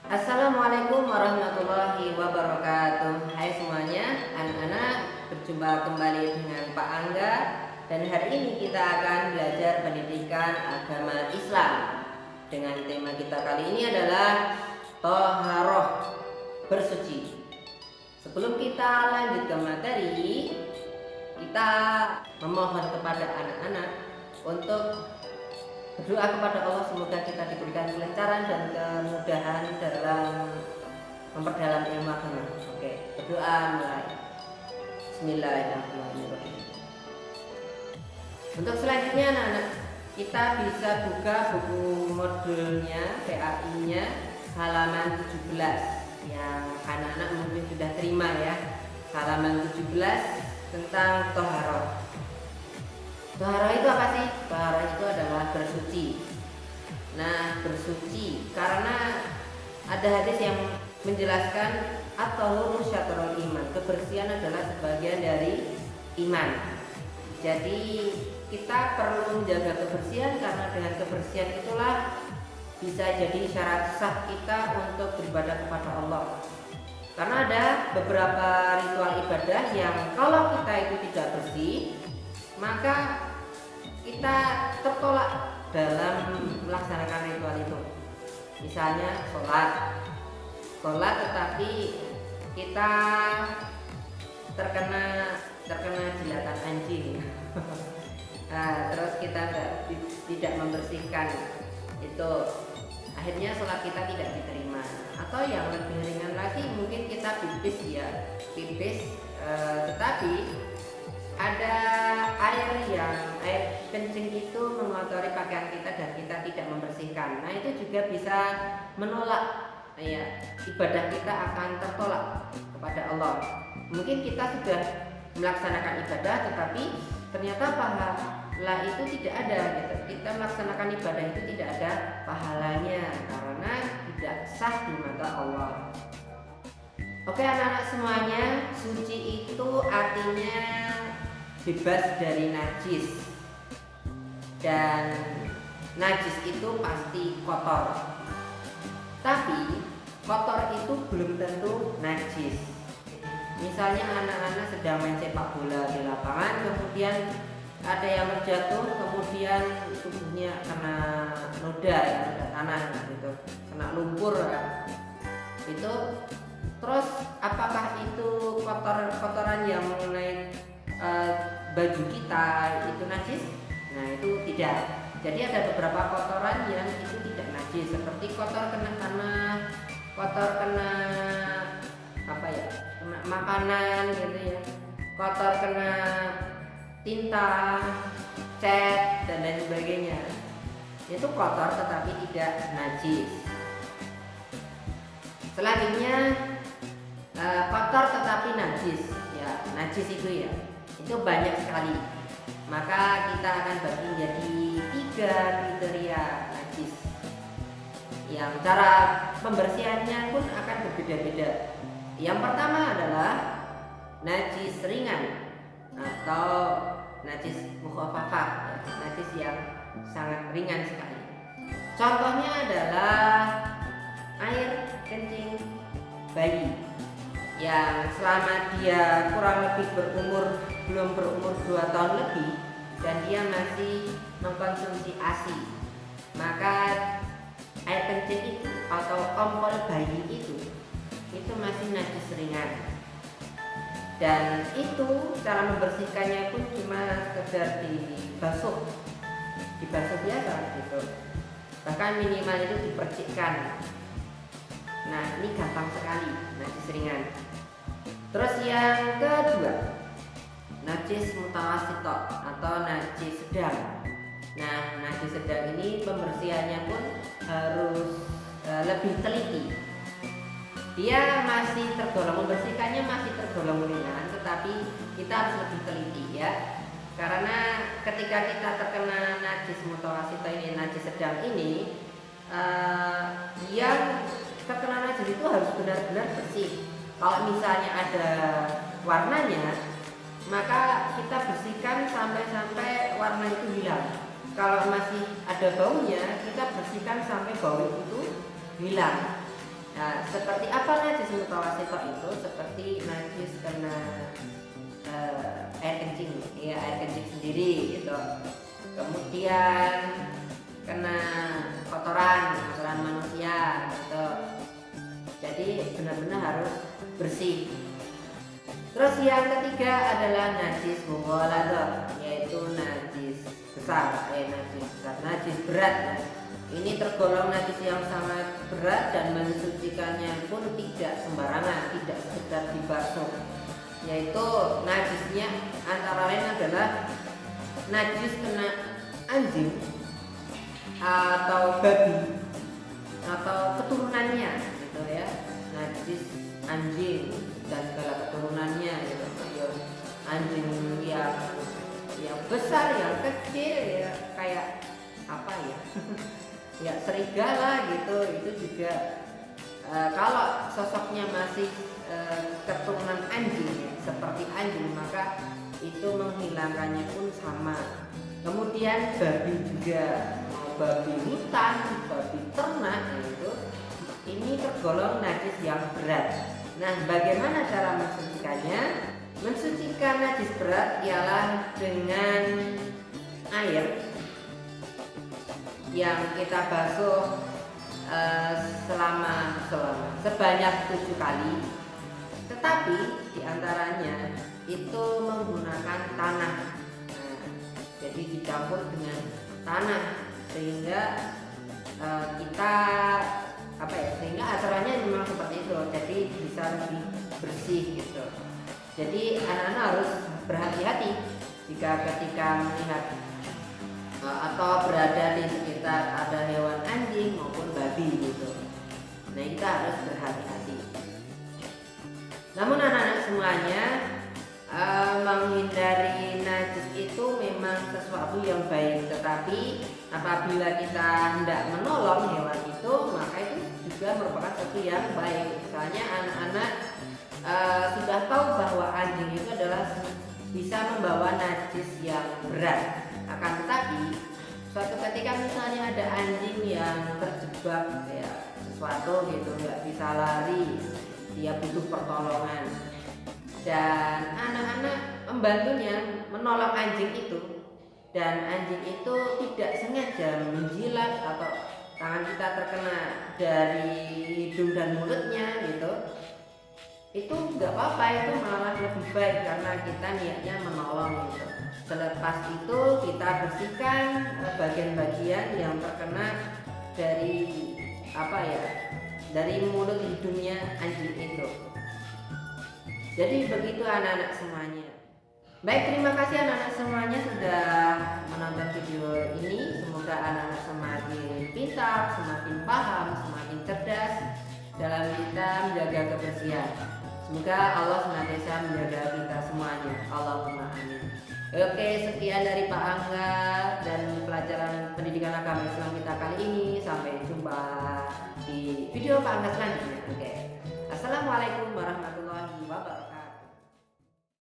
Assalamualaikum warahmatullahi wabarakatuh. Hai semuanya, anak-anak, berjumpa kembali dengan Pak Angga. Dan hari ini kita akan belajar pendidikan agama Islam. Dengan tema kita kali ini adalah Toharoh, bersuci. Sebelum kita lanjut ke materi, kita memohon kepada anak-anak untuk berdoa kepada Allah, semoga kita diberikan kelancaran dan kemudahan dalam memperdalam ilmu agama. Oke, berdoa mulai. Bismillahirrahmanirrahim. Untuk selanjutnya anak-anak, kita bisa buka buku modulnya, PAI-nya halaman 17 yang anak-anak mungkin sudah terima ya. Halaman 17 tentang Toharoh. Toharoh itu apa sih? Toharoh itu adalah bersuci. Nah, bersuci karena ada hadis yang menjelaskan at-tahuru syatrul iman. Kebersihan adalah sebagian dari iman. Jadi kita perlu menjaga kebersihan karena dengan kebersihan itulah bisa jadi syarat sah kita untuk beribadah kepada Allah. Karena ada beberapa ritual ibadah yang kalau kita itu tidak bersih, maka kita tertolak dalam melaksanakan ritual itu. Misalnya sholat tetapi kita terkena jilatan anjing. Nah, terus kita tidak membersihkan itu, akhirnya sholat kita tidak diterima. Atau yang lebih ringan lagi, mungkin kita pipis tetapi ada air kencing itu mengotori pakaian kita dan kita tidak membersihkan. Nah, itu juga bisa menolak ya, ibadah kita akan tertolak kepada Allah. Mungkin kita sudah melaksanakan ibadah tetapi ternyata pahala itu tidak ada gitu. Kita melaksanakan ibadah itu tidak ada pahalanya karena tidak sah di mata Allah. Oke anak-anak semuanya, suci itu artinya bebas dari najis, dan najis itu pasti kotor. Tapi kotor itu belum tentu najis. Misalnya anak-anak sedang main sepak bola di lapangan, kemudian ada yang terjatuh, kemudian tubuhnya kena noda ya, noda tanah gitu, kena lumpur ya. Itu terus apakah itu kotoran yang mengenai baju kita itu najis? Nah, itu tidak. Jadi ada beberapa kotoran yang itu tidak najis, seperti kotor kena tanah, kotor kena kena makanan gitu ya, kotor kena tinta, cat dan lain sebagainya. Itu kotor tetapi tidak najis. Selanjutnya kotor tetapi najis. Ya, najis itu ya, itu banyak sekali. Maka kita akan bagi menjadi 3 kriteria najis yang cara pembersihannya pun akan berbeda-beda. Yang pertama adalah najis ringan atau najis mukhafafah ya, najis yang sangat ringan sekali. Contohnya adalah air kencing bayi yang selama dia kurang lebih belum berumur 2 tahun lebih dan dia masih mengkonsumsi ASI, maka air kencing itu atau kompol bayi itu masih najis ringan. Dan itu cara membersihkannya pun cuma sekedar dibasuh biasa gitu. Bahkan minimal itu dipercikkan. Nah, ini gampang sekali najis ringan. Terus yang kedua, najis mutawasito atau najis sedang. Nah, najis sedang ini pembersihannya pun harus lebih teliti. Dia masih tergolong, membersihkannya masih tergolong ringan, tetapi kita harus lebih teliti ya. Karena ketika kita terkena najis mutawasito ini, najis sedang ini, yang terkena najis itu harus benar-benar bersih. Kalau misalnya ada warnanya, maka kita bersihkan sampai warna itu hilang. Kalau masih ada baunya, kita bersihkan sampai bau itu hilang. Nah, seperti apa najis mutawasito itu? Seperti najis kena air kencing, ya air kencing sendiri gitu. Kemudian kena kotoran manusia gitu. Jadi benar-benar harus bersih. Terus yang ketiga adalah najis mughaladah, yaitu najis besar, najis berat. Ini tergolong najis yang sangat berat dan mensucikannya pun tidak sembarangan, tidak sekedar dibasuh. Yaitu najisnya antara lain adalah najis kena anjing atau babi atau keturunannya gitu ya. Najis anjing dan segala keturunannya gitu. Anjing yang besar, yang kecil ya, kayak apa ya? Ya serigala gitu, itu juga kalau sosoknya masih keturunan anjing ya, seperti anjing, maka itu menghilangkannya pun sama. Kemudian babi juga, mau babi hutan, babi ternak itu, ini tergolong najis yang berat. Nah, bagaimana cara mensucikannya? Mensucikan najis berat ialah dengan air yang kita basuh sebanyak 7 kali, tetapi diantaranya itu menggunakan tanah. Nah, jadi dicampur dengan tanah sehingga sehingga acaranya memang seperti itu, jadi bisa lebih bersih gitu. Jadi anak-anak harus berhati-hati jika ketika melihat atau berada di sekitar ada hewan anjing maupun babi gitu. Nah, kita harus berhati-hati. Namun anak-anak semuanya, menghindari najis itu memang sesuatu yang baik, tetapi apabila kita hendak menolong hewan itu, maka itu juga merupakan sesuatu yang baik. Misalnya anak-anak sudah tahu bahwa anjing itu adalah bisa membawa najis yang berat. Akan tetapi suatu ketika misalnya ada anjing yang terjebak ya sesuatu gitu, nggak bisa lari, dia butuh pertolongan, dan anak-anak membantunya menolong anjing itu, dan anjing itu tidak sengaja menjilat atau tangan kita terkena dari hidung dan mulutnya gitu, itu nggak apa-apa, itu malah lebih baik karena kita niatnya menolong gitu. Selepas itu kita bersihkan bagian-bagian yang terkena dari mulut hidungnya anjing itu. Jadi begitu anak-anak semuanya. Baik, terima kasih anak-anak semuanya sudah menonton video ini. Semoga anak-anak semakin pintar, semakin paham, semakin cerdas dalam kita menjaga kebersihan. Semoga Allah senantiasa menjaga kita semuanya. Allahumma amin. Oke, sekian dari Pak Angga dan pelajaran pendidikan agama Islam kita kali ini. Sampai jumpa di video Pak Angga selanjutnya. Oke. Assalamualaikum warahmatullahi wabarakatuh.